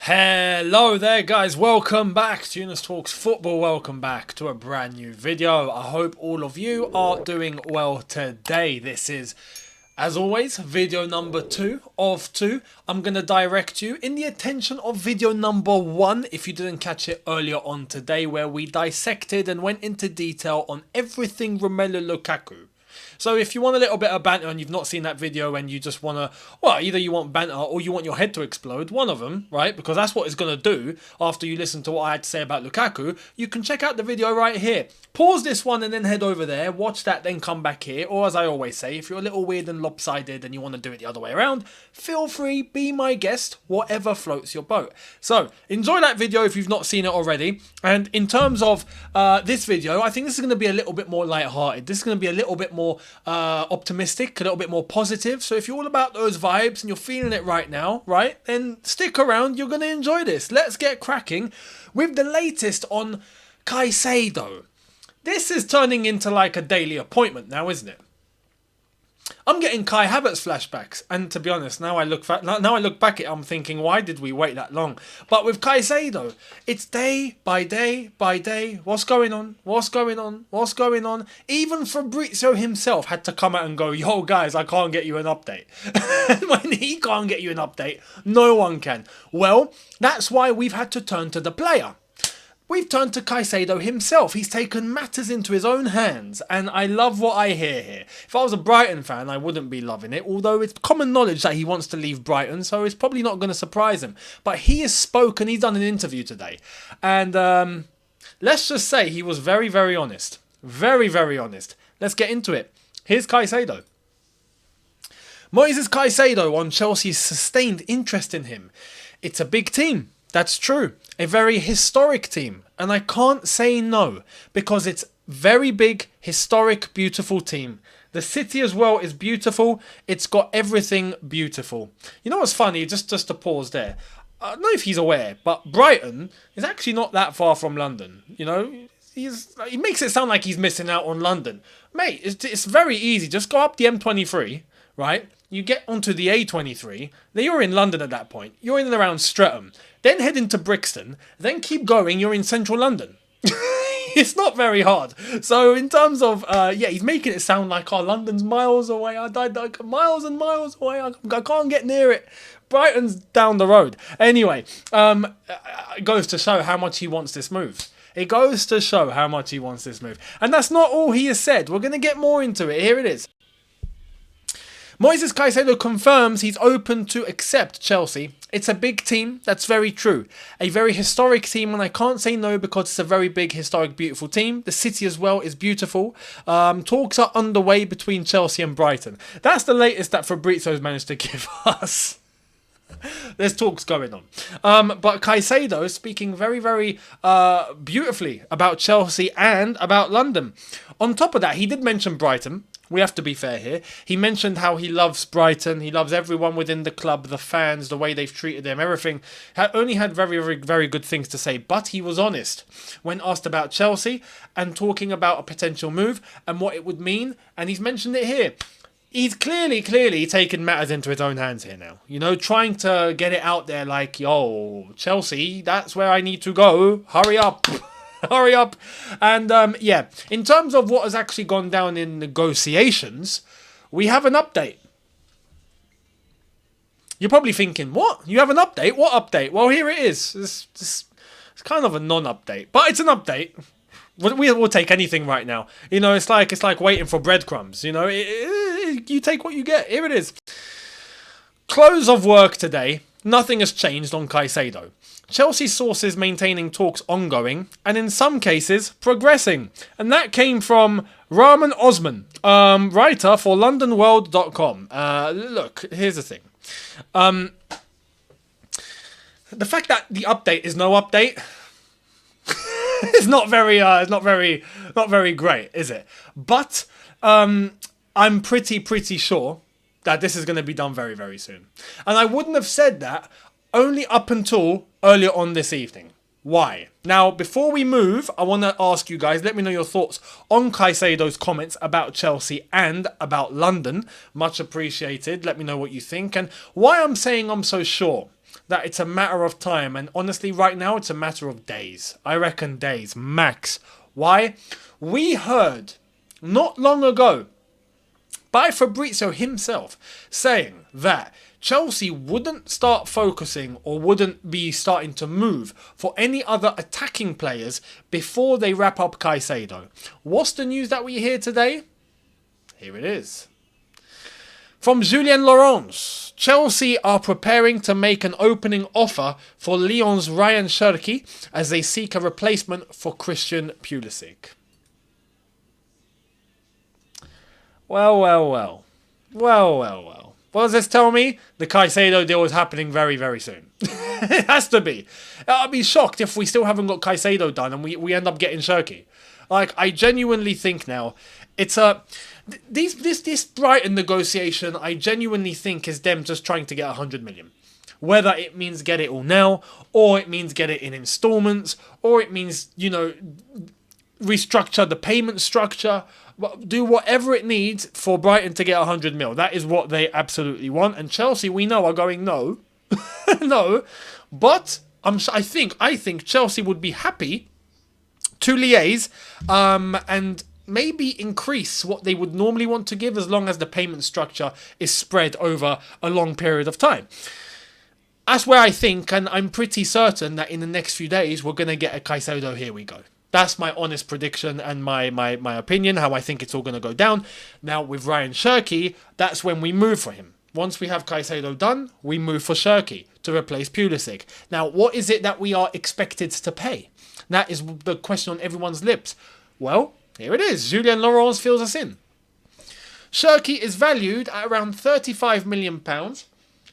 Hello there guys, welcome back to Younes Talks Football, welcome back to a brand new video. I hope all of you are doing well today. This is, as always, video number 2 of 2. I'm going to direct you in the attention of video number 1 if you didn't catch it earlier on today, where we dissected and went into detail on everything Romelu Lukaku. So if you want a little bit of banter and you've not seen that video and you just want to, well, either you want banter or you want your head to explode, one of them, right? Because that's what it's going to do after you listen to what I had to say about Lukaku. You can check out the video right here. Pause this one and then head over there, watch that, then come back here. Or as I always say, if you're a little weird and lopsided and you want to do it the other way around, feel free, be my guest, whatever floats your boat. So enjoy that video if you've not seen it already. And in terms of this video, I think this is going to be a little bit more lighthearted. This is going to be a little bit more optimistic, a little bit more positive. So if you're all about those vibes and you're feeling it right now, right, then stick around. You're going to enjoy this. Let's get cracking with the latest on Caicedo. This is turning into like a daily appointment now, isn't it? I'm getting Kai Havertz flashbacks, and to be honest, now I look back at it, I'm thinking, why did we wait that long? But with Caicedo, it's day by day by day. What's going on? What's going on? What's going on? Even Fabrizio himself had to come out and go, yo guys, I can't get you an update. When he can't get you an update, no one can. Well, that's why we've had to turn to the player. We've turned to Caicedo himself. He's taken matters into his own hands, and I love what I hear here. If I was a Brighton fan, I wouldn't be loving it, although it's common knowledge that he wants to leave Brighton, so it's probably not going to surprise him. But he has spoken, he's done an interview today, and let's just say he was very, very honest. Very, very honest. Let's get into it. Here's Caicedo. Moises Caicedo on Chelsea's sustained interest in him. It's a big team. That's true. A very historic team. And I can't say no, because it's very big, historic, beautiful team. The city as well is beautiful. It's got everything beautiful. You know what's funny? Just to pause there. I don't know if he's aware, but Brighton is actually not that far from London. You know, he makes it sound like he's missing out on London. Mate, it's very easy. Just go up the M23, right? You get onto the A23, then you're in London at that point. You're in and around Streatham. Then head into Brixton. Then keep going, you're in central London. It's not very hard. So in terms of, he's making it sound like, oh, London's miles away. I died like miles and miles away. I can't get near it. Brighton's down the road. Anyway, it goes to show how much he wants this move. It goes to show how much he wants this move. And that's not all he has said. We're going to get more into it. Here it is. Moises Caicedo confirms he's open to accept Chelsea. It's a big team, that's very true. A very historic team, and I can't say no because it's a very big, historic, beautiful team. The city as well is beautiful. Talks are underway between Chelsea and Brighton. That's the latest that Fabrizio's managed to give us. There's talks going on. But Caicedo is speaking very, very beautifully about Chelsea and about London. On top of that, he did mention Brighton. We have to be fair here. He mentioned how he loves Brighton. He loves everyone within the club, the fans, the way they've treated him, everything. Only had very, very, very good things to say. But he was honest when asked about Chelsea and talking about a potential move and what it would mean. And he's mentioned it here. He's clearly taken matters into his own hands here now. You know, trying to get it out there like, yo, Chelsea, that's where I need to go. Hurry up. Hurry up. And in terms of what has actually gone down in negotiations, we have an update. You're probably thinking, what? You have an update? What update? Well, here it is. It's kind of a non-update, but it's an update. We'll take anything right now. You know, it's like waiting for breadcrumbs. You know, you take what you get. Here it is. Close of work today. Nothing has changed on Caicedo. Chelsea sources maintaining talks ongoing and in some cases progressing. And that came from Rahman Osman, writer for LondonWorld.com. Look, here's the thing. The fact that the update is no update is not very great, is it? But I'm pretty sure that this is going to be done very, very soon. And I wouldn't have said that only up until earlier on this evening. Why? Now, before we move, I want to ask you guys, let me know your thoughts on Caicedo's comments about Chelsea and about London. Much appreciated. Let me know what you think and why I'm saying I'm so sure that it's a matter of time. And honestly, right now, it's a matter of days. I reckon days, max. Why? We heard not long ago by Fabrizio himself saying that Chelsea wouldn't start focusing or wouldn't be starting to move for any other attacking players before they wrap up Caicedo. What's the news that we hear today? Here it is. From Julien Laurens, Chelsea are preparing to make an opening offer for Lyon's Ryan Cherki as they seek a replacement for Christian Pulisic. Well. What does this tell me? The Caicedo deal is happening very, very soon. It has to be. I'd be shocked if we still haven't got Caicedo done and we end up getting Cherki. Like, I genuinely think now, it's a... This Brighton negotiation, I genuinely think is them just trying to get 100 million. Whether it means get it all now, or it means get it in installments, or it means, restructure the payment structure, do whatever it needs for Brighton to get 100 mil. That is what they absolutely want. And Chelsea, we know, are going no. No. But I think Chelsea would be happy to liaise and maybe increase what they would normally want to give as long as the payment structure is spread over a long period of time. That's where I think, and I'm pretty certain that in the next few days, we're going to get a Caicedo. Here we go. That's my honest prediction and my opinion, how I think it's all going to go down. Now, with Ryan Cherki, that's when we move for him. Once we have Caicedo done, we move for Cherki to replace Pulisic. Now, what is it that we are expected to pay? That is the question on everyone's lips. Well, here it is. Julien Laurens fills us in. Cherki is valued at around £35 million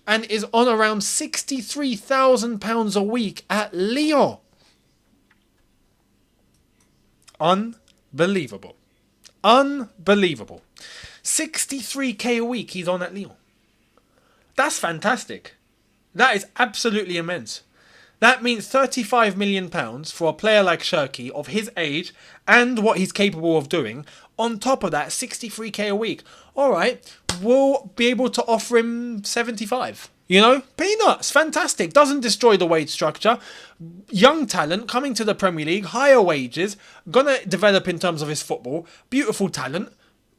and is on around £63,000 a week at Lyon. Unbelievable. 63k a week he's on at Lyon. That's fantastic. That is absolutely immense. That means £35 million for a player like Cherki of his age and what he's capable of doing. On top of that, 63k a week. All right, we'll be able to offer him 75. Peanuts, fantastic. Doesn't destroy the wage structure. Young talent coming to the Premier League, higher wages, gonna develop in terms of his football. Beautiful talent.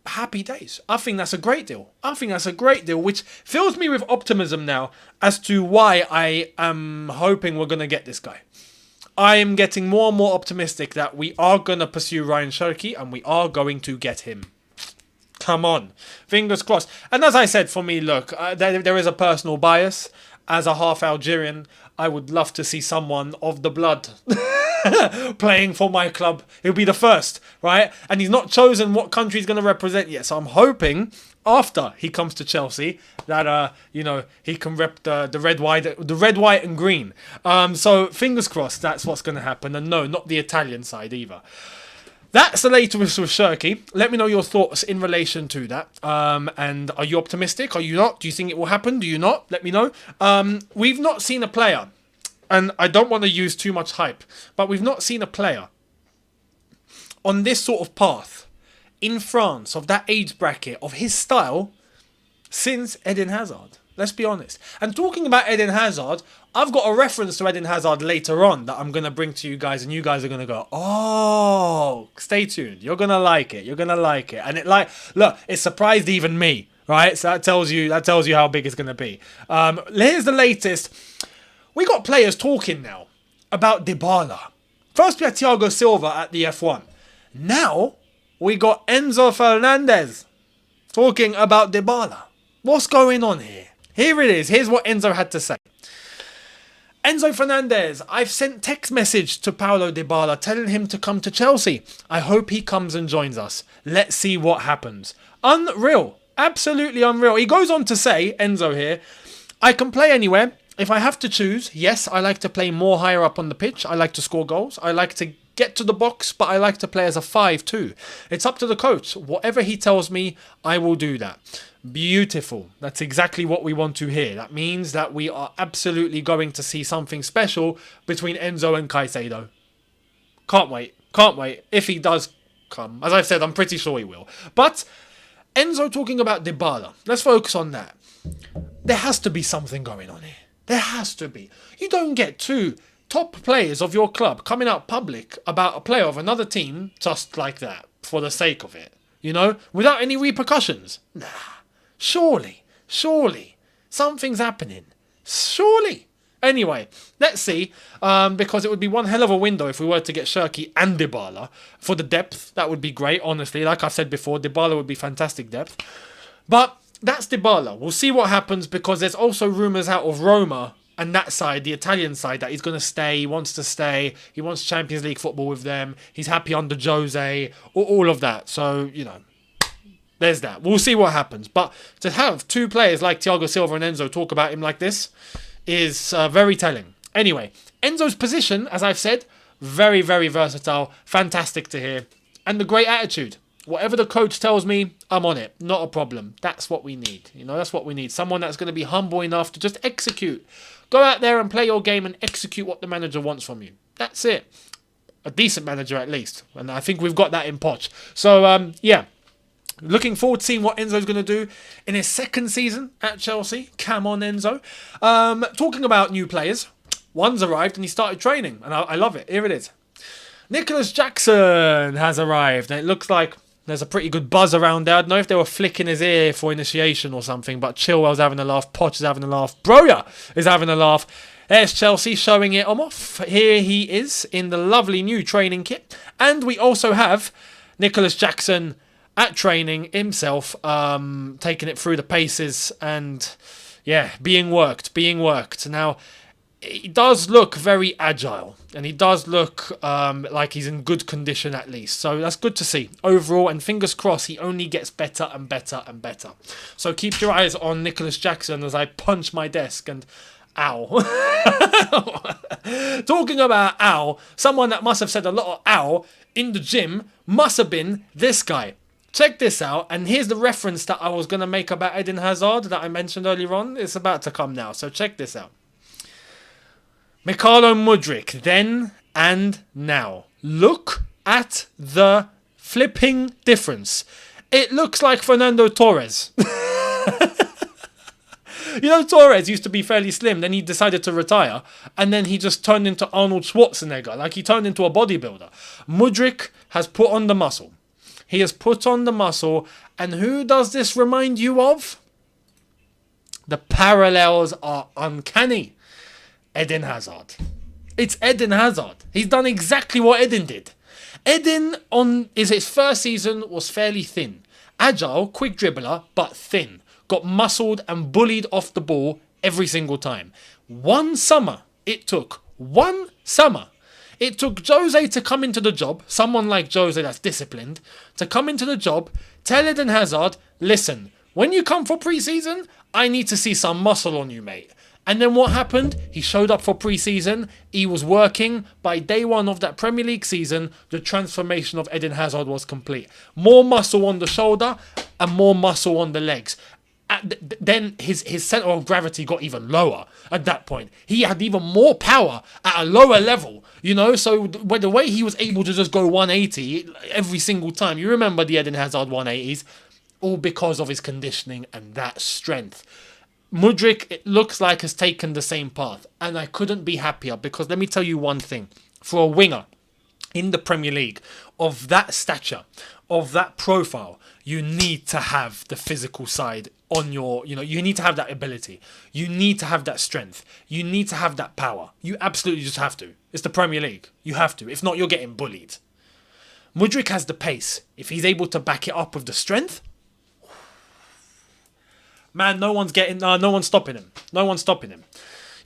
Happy days. I think that's a great deal. Which fills me with optimism now as to why I am hoping we're gonna get this guy. I am getting more and more optimistic that we are gonna pursue Ryan Cherki and we are going to get him. Come on. Fingers crossed. And as I said, for me, look, there is a personal bias. As a half Algerian, I would love to see someone of the blood playing for my club. He'll be the first, right? And he's not chosen what country he's going to represent yet. So I'm hoping after he comes to Chelsea that, he can rep the red, white and green. So fingers crossed that's what's going to happen. And no, not the Italian side either. That's the latest with Cherki. Let me know your thoughts in relation to that. And are you optimistic? Are you not? Do you think it will happen? Do you not? Let me know. We've not seen a player, and I don't want to use too much hype, but we've not seen a player on this sort of path in France, of that age bracket, of his style, since Eden Hazard. Let's be honest. And talking about Eden Hazard, I've got a reference to Eden Hazard later on that I'm going to bring to you guys, and you guys are going to go, oh, stay tuned. You're going to like it. And it surprised even me, right? So that tells you how big it's going to be. Here's the latest. We got players talking now about Dybala. First we had Thiago Silva at the F1. Now we got Enzo Fernandez talking about Dybala. What's going on here? Here it is. Here's what Enzo had to say. Enzo Fernandez, I've sent text message to Paulo Dybala telling him to come to Chelsea. I hope he comes and joins us. Let's see what happens. Unreal. Absolutely unreal. He goes on to say, Enzo here, I can play anywhere. If I have to choose, yes, I like to play more higher up on the pitch. I like to score goals. I like to get to the box, but I like to play as a 5 too. It's up to the coach. Whatever he tells me, I will do that. Beautiful. That's exactly what we want to hear. That means that we are absolutely going to see something special between Enzo and Caicedo. Can't wait. If he does come. As I've said, I'm pretty sure he will. But Enzo talking about Dybala. Let's focus on that. There has to be something going on here. There has to be. You don't get two top players of your club coming out public about a player of another team just like that, for the sake of it. You know, without any repercussions. Nah. Surely. Something's happening. Surely. Anyway, let's see, because it would be one hell of a window if we were to get Cherki and Dybala for the depth. That would be great, honestly. Like I've said before, Dybala would be fantastic depth. But that's Dybala. We'll see what happens, because there's also rumours out of Roma and that side, the Italian side, that he's going to stay. He wants to stay. He wants Champions League football with them. He's happy under Jose, all of that. So, you know, there's that. We'll see what happens. But to have two players like Thiago Silva and Enzo talk about him like this is very telling. Anyway, Enzo's position, as I've said, very, very versatile. Fantastic to hear. And the great attitude. Whatever the coach tells me, I'm on it. Not a problem. That's what we need. You know, that's what we need. Someone that's going to be humble enough to just execute. Go out there and play your game and execute what the manager wants from you. That's it. A decent manager at least. And I think we've got that in Poch. So, yeah. Looking forward to seeing what Enzo's going to do in his second season at Chelsea. Come on, Enzo. Talking about new players, one's arrived and he started training, and I love it. Here it is. Nicolas Jackson has arrived, and it looks like there's a pretty good buzz around there. I don't know if they were flicking his ear for initiation or something, but Chilwell's having a laugh, Poch is having a laugh, Broja is having a laugh. There's Chelsea showing it off. Here he is in the lovely new training kit. And we also have Nicolas Jackson at training himself, taking it through the paces and, yeah, being worked. Now, he does look very agile, and he does look like he's in good condition at least. So that's good to see overall, and fingers crossed he only gets better and better and better. So keep your eyes on Nicolas Jackson as I punch my desk and... Ow. Talking about ow, someone that must have said a lot of ow in the gym must have been this guy. Check this out, and here's the reference that I was going to make about Eden Hazard that I mentioned earlier on. It's about to come now, so check this out. Mykhailo Mudryk, then and now. Look at the flipping difference. It looks like Fernando Torres. You know, Torres used to be fairly slim, then he decided to retire, and then he just turned into Arnold Schwarzenegger, like he turned into a bodybuilder. Mudryk has put on the muscle. He has put on the muscle, and who does this remind you of? The parallels are uncanny. Eden Hazard. It's Eden Hazard. He's done exactly what Eden did. Eden, on his first season, was fairly thin. Agile, quick dribbler, but thin. Got muscled and bullied off the ball every single time. One summer it took Jose to come into the job, someone like Jose that's disciplined, to come into the job, tell Eden Hazard, listen, when you come for pre-season, I need to see some muscle on you, mate. And then what happened? He showed up for pre-season, he was working. By day one of that Premier League season, the transformation of Eden Hazard was complete. More muscle on the shoulder and more muscle on the legs. Then his centre of gravity got even lower at that point. He had even more power at a lower level, you know. So the way he was able to just go 180 every single time. You remember the Eden Hazard 180s? All because of his conditioning and that strength. Mudryk, it looks like, has taken the same path. And I couldn't be happier, because let me tell you one thing. For a winger in the Premier League of that stature, of that profile, you need to have the physical side on your, you need to have that ability. You need to have that strength. You need to have that power. You absolutely just have to. It's the Premier League. You have to. If not, you're getting bullied. Mudryk has the pace. If he's able to back it up with the strength, man, no one's stopping him. No one's stopping him.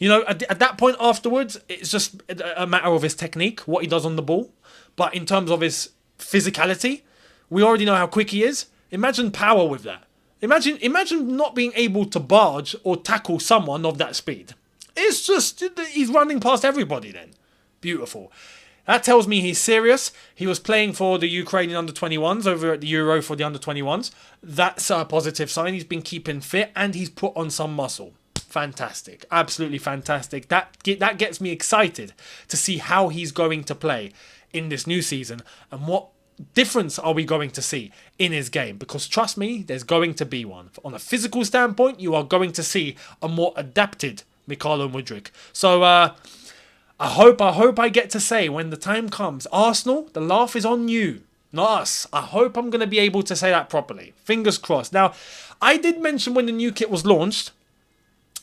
You know, at that point afterwards, it's just a matter of his technique, what he does on the ball. But in terms of his physicality, we already know how quick he is. Imagine power with that. Imagine not being able to barge or tackle someone of that speed. It's just, he's running past everybody then. Beautiful. That tells me he's serious. He was playing for the Ukrainian under-21s over at the Euro for the under-21s. That's a positive sign. He's been keeping fit and he's put on some muscle. Fantastic. Absolutely fantastic. That gets me excited to see how he's going to play in this new season and what difference are we going to see in his game, because trust me, there's going to be one. On a physical standpoint, you are going to see a more adapted Mykhailo Mudryk. So I hope I get to say when the time comes, Arsenal, the laugh is on you, not us. I hope I'm going to be able to say that properly. Fingers crossed. Now, I did mention when the new kit was launched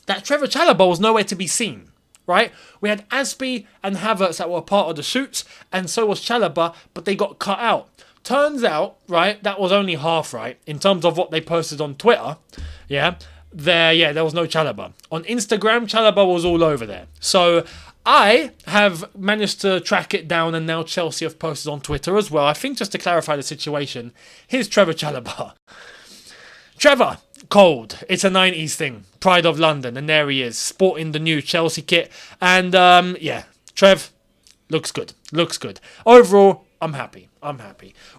that Trevoh Chalobah was nowhere to be seen, right? We had Aspie and Havertz that were part of the shoots, and so was Chalobah, but they got cut out. Turns out, right, that was only half right in terms of what they posted on Twitter. There was no Chalobah. On Instagram, Chalobah was all over there. So I have managed to track it down, and now Chelsea have posted on Twitter as well. I think just to clarify the situation, here's Trevoh Chalobah. Trevor, cold. It's a 90s thing. Pride of London, and there he is, sporting the new Chelsea kit. And Trev, looks good. Looks good. Overall, I'm happy.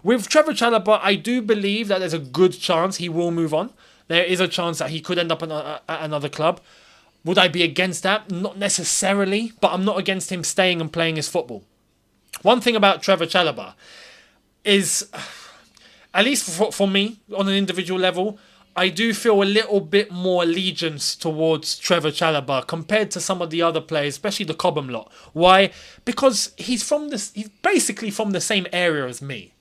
With Trevoh Chalobah, I do believe that there's a good chance he will move on. There is a chance that he could end up at another club. Would I be against that? Not necessarily, but I'm not against him staying and playing his football. One thing about Trevoh Chalobah is, at least for me, on an individual level, I do feel a little bit more allegiance towards Trevoh Chalobah compared to some of the other players, especially the Cobham lot. Why? Because he's basically from the same area as me.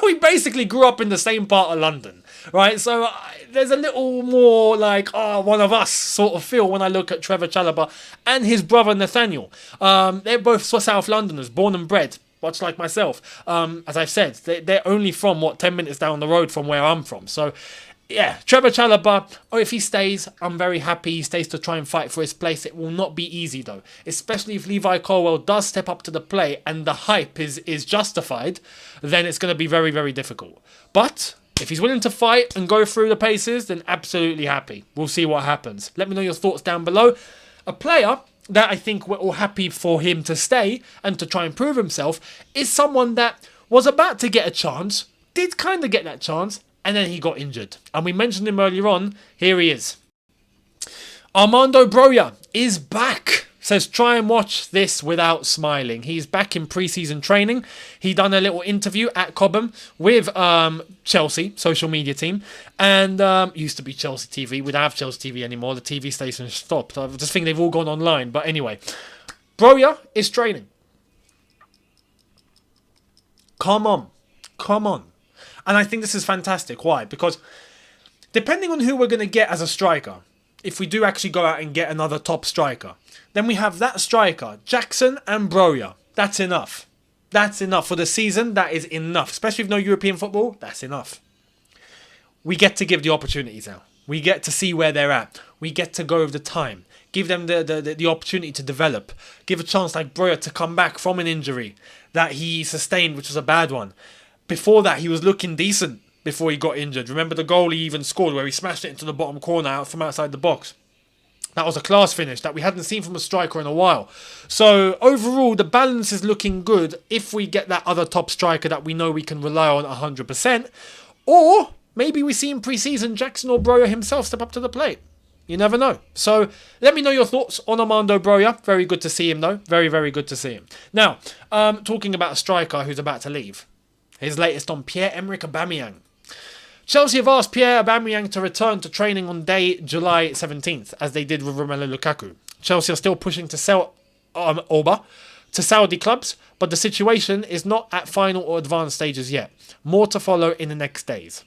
We basically grew up in the same part of London, right? So there's a little more like, one of us sort of feel when I look at Trevoh Chalobah and his brother Nathaniel. They're both South Londoners, born and bred, much like myself. As I've said, they're only from, 10 minutes down the road from where I'm from. So yeah, Trevoh Chalobah, if he stays, I'm very happy he stays to try and fight for his place. It will not be easy though, especially if Levi Colwill does step up to the plate and the hype is justified, then it's going to be very, very difficult. But if he's willing to fight and go through the paces, then absolutely happy. We'll see what happens. Let me know your thoughts down below. A player that I think we're all happy for him to stay and to try and prove himself is someone that was about to get a chance, did kind of get that chance, and then he got injured. And we mentioned him earlier on. Here he is. Armando Broja is back. Says try and watch this without smiling. He's back in pre-season training. He done a little interview at Cobham with Chelsea social media team. And used to be Chelsea TV. We don't have Chelsea TV anymore. The TV station stopped. I just think they've all gone online. But anyway, Broja is training. Come on. And I think this is fantastic. Why? Because depending on who we're going to get as a striker, if we do actually go out and get another top striker, then we have that striker, Jackson and Broja. That's enough. That's enough. For the season, that is enough. Especially with no European football, that's enough. We get to give the opportunities now. We get to see where they're at. We get to go with the time. Give them the opportunity to develop. Give a chance like Broja to come back from an injury that he sustained, which was a bad one. Before that, he was looking decent before he got injured. Remember the goal he even scored where he smashed it into the bottom corner out from outside the box? That was a class finish that we hadn't seen from a striker in a while. So overall, the balance is looking good if we get that other top striker that we know we can rely on 100%. Or maybe we see in pre-season Jackson or Broja himself step up to the plate. You never know. So let me know your thoughts on Armando Broja. Very good to see him though. Very, very good to see him. Now, talking about a striker who's about to leave. His latest on Pierre-Emerick Aubameyang. Chelsea have asked Pierre Aubameyang to return to training on day July 17th, as they did with Romelu Lukaku. Chelsea are still pushing to sell Auba to Saudi clubs, but the situation is not at final or advanced stages yet. More to follow in the next days.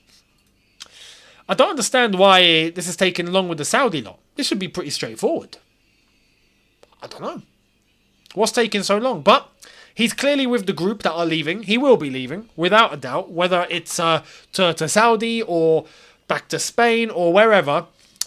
I don't understand why this is taking long with the Saudi lot. This should be pretty straightforward. I don't know. What's taking so long? But he's clearly with the group that are leaving. He will be leaving, without a doubt. Whether it's to Saudi or back to Spain or wherever.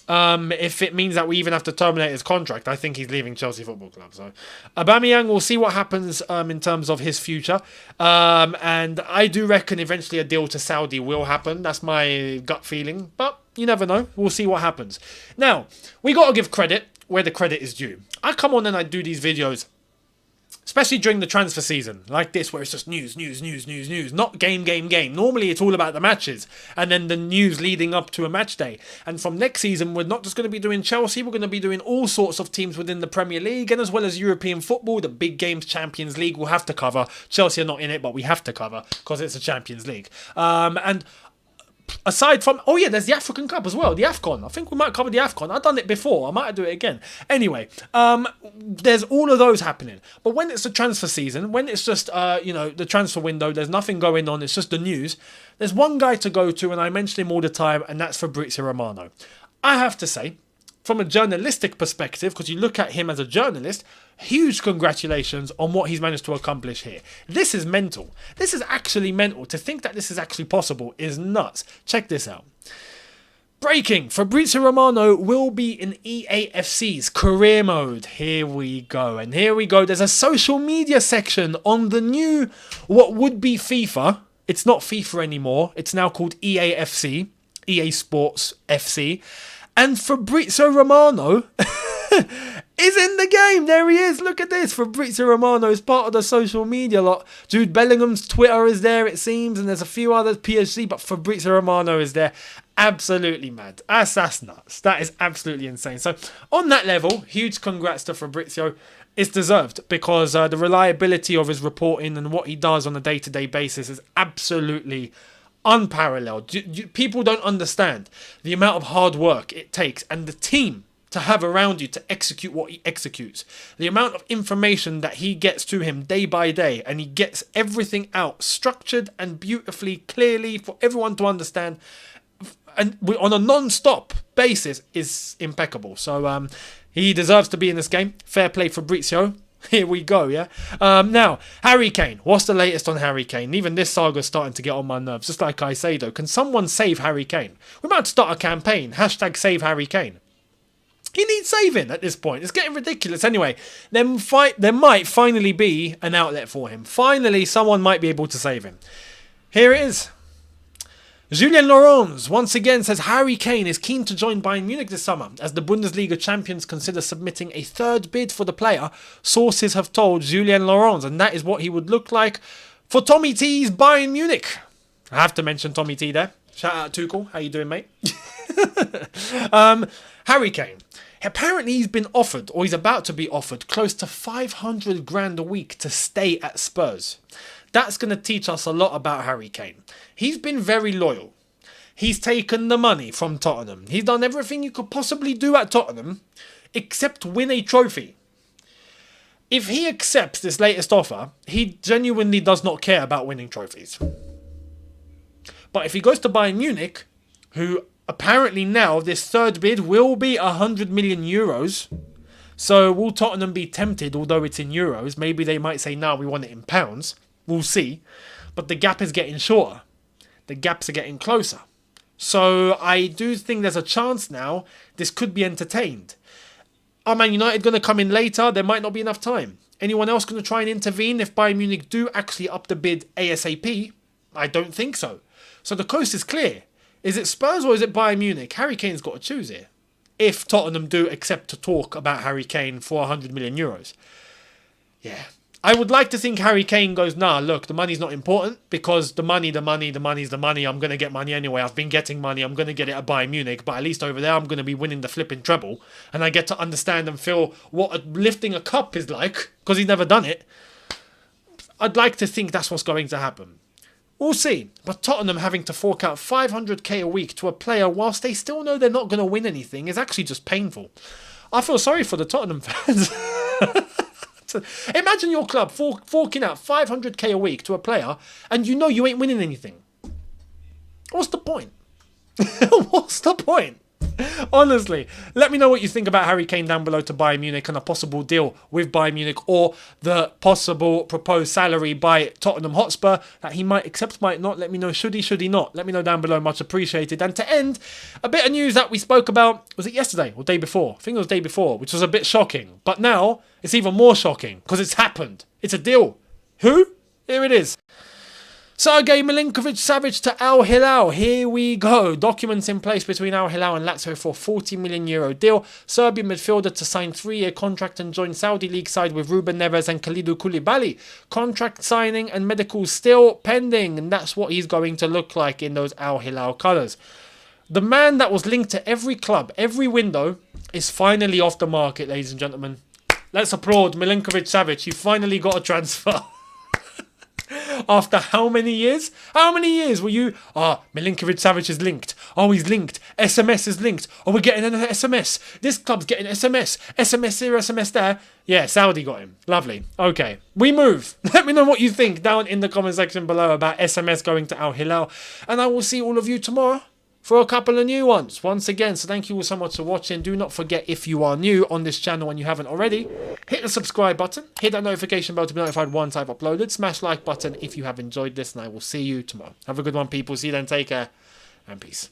If it means that we even have to terminate his contract, I think he's leaving Chelsea Football Club. So Aubameyang, we'll see what happens in terms of his future. And I do reckon eventually a deal to Saudi will happen. That's my gut feeling. But you never know. We'll see what happens. Now, we got to give credit where the credit is due. I come on and I do these videos, especially during the transfer season, like this, where it's just news, not game. Normally, it's all about the matches, and then the news leading up to a match day. And from next season, we're not just going to be doing Chelsea, we're going to be doing all sorts of teams within the Premier League, and as well as European football, the big games, Champions League, we'll have to cover. Chelsea are not in it, but we have to cover, because it's a Champions League. And aside from, oh yeah, there's the African Cup as well, the AFCON. I think we might cover the AFCON. I've done it before. I might do it again. Anyway, there's all of those happening. But when it's the transfer season, when it's just, the transfer window, there's nothing going on, it's just the news, there's one guy to go to, and I mention him all the time, and that's Fabrizio Romano. I have to say, from a journalistic perspective, because you look at him as a journalist, huge congratulations on what he's managed to accomplish here. This is mental. This is actually mental. To think that this is actually possible is nuts. Check this out. Breaking. Fabrizio Romano will be in EAFC's career mode. Here we go. And here we go. There's a social media section on the new, what would be FIFA. It's not FIFA anymore. It's now called EAFC. EA Sports FC. And Fabrizio Romano is in the game. There he is. Look at this. Fabrizio Romano is part of the social media lot. Jude Bellingham's Twitter is there, it seems. And there's a few others, PSG. But Fabrizio Romano is there. Absolutely mad. That's nuts. That is absolutely insane. So on that level, huge congrats to Fabrizio. It's deserved because the reliability of his reporting and what he does on a day-to-day basis is absolutely unparalleled. People don't understand the amount of hard work it takes and the team to have around you to execute what he executes. The amount of information that he gets to him day by day, and he gets everything out structured and beautifully, clearly for everyone to understand, and on a non-stop basis is impeccable. So he deserves to be in this game. Fair play, Fabrizio. Here we go, yeah? Now, Harry Kane. What's the latest on Harry Kane? Even this saga's starting to get on my nerves, just like Caicedo. Can someone save Harry Kane? We might start a campaign. Hashtag save Harry Kane. He needs saving at this point. It's getting ridiculous. Anyway, there might finally be an outlet for him. Finally, someone might be able to save him. Here it is. Julien Laurens once again says Harry Kane is keen to join Bayern Munich this summer as the Bundesliga champions consider submitting a third bid for the player. Sources have told Julien Laurens, and that is what he would look like for Tommy T's Bayern Munich. I have to mention Tommy T there. Shout out Tuchel. How you doing, mate? Harry Kane. Apparently he's been offered, or he's about to be offered, close to 500 grand a week to stay at Spurs. That's going to teach us a lot about Harry Kane. He's been very loyal. He's taken the money from Tottenham. He's done everything you could possibly do at Tottenham except win a trophy. If he accepts this latest offer, he genuinely does not care about winning trophies. But if he goes to Bayern Munich, who apparently now this third bid will be 100 million euros. So will Tottenham be tempted, although it's in euros? Maybe they might say, no, we want it in pounds. We'll see. But the gap is getting shorter. The gaps are getting closer. So I do think there's a chance now this could be entertained. Are Man United going to come in later? There might not be enough time. Anyone else going to try and intervene if Bayern Munich do actually up the bid ASAP? I don't think so. So the coast is clear. Is it Spurs or is it Bayern Munich? Harry Kane's got to choose here. If Tottenham do accept to talk about Harry Kane for 100 million euros. Yeah. I would like to think Harry Kane goes, nah, look, the money's not important because the money's the money. I'm going to get money anyway. I've been getting money. I'm going to get it at Bayern Munich. But at least over there, I'm going to be winning the flipping treble. And I get to understand and feel what lifting a cup is like because he's never done it. I'd like to think that's what's going to happen. We'll see. But Tottenham having to fork out 500k a week to a player whilst they still know they're not going to win anything is actually just painful. I feel sorry for the Tottenham fans. Imagine your club forking out 500k a week to a player and you know you ain't winning anything. What's the point? What's the point? Honestly, let me know what you think about Harry Kane down below to Bayern Munich and a possible deal with Bayern Munich or the possible proposed salary by Tottenham Hotspur that he might accept, might not. Let me know, should he not? Let me know down below, much appreciated. And to end, a bit of news that we spoke about, was it yesterday or day before? I think it was day before, which was a bit shocking. But now, it's even more shocking because it's happened. It's a deal. Who? Here it is. Saga Milinkovic-Savic to Al Hilal. Here we go. Documents in place between Al Hilal and Lazio for a 40 million euro deal. Serbian midfielder to sign 3-year contract and join Saudi League side with Ruben Neves and Kalidou Koulibaly. Contract signing and medicals still pending, and that's what he's going to look like in those Al Hilal colours. The man that was linked to every club, every window, is finally off the market, ladies and gentlemen. Let's applaud Milinkovic-Savic. You finally got a transfer. After how many years? How many years were you? Milinkovic-Savic is linked. Oh, he's linked. SMS is linked. Oh, we're getting an SMS. This club's getting SMS. SMS here, SMS there. Yeah, Saudi got him. Lovely. Okay, we move. Let me know what you think down in the comment section below about SMS going to Al Hilal. And I will see all of you tomorrow for a couple of new ones once again. So thank you all so much for watching. Do not forget, if you are new on this channel and you haven't already, hit the subscribe button, hit that notification bell to be notified once I've uploaded, smash like button if you have enjoyed this, and I will see you tomorrow. Have a good one, people. See you then. Take care and peace.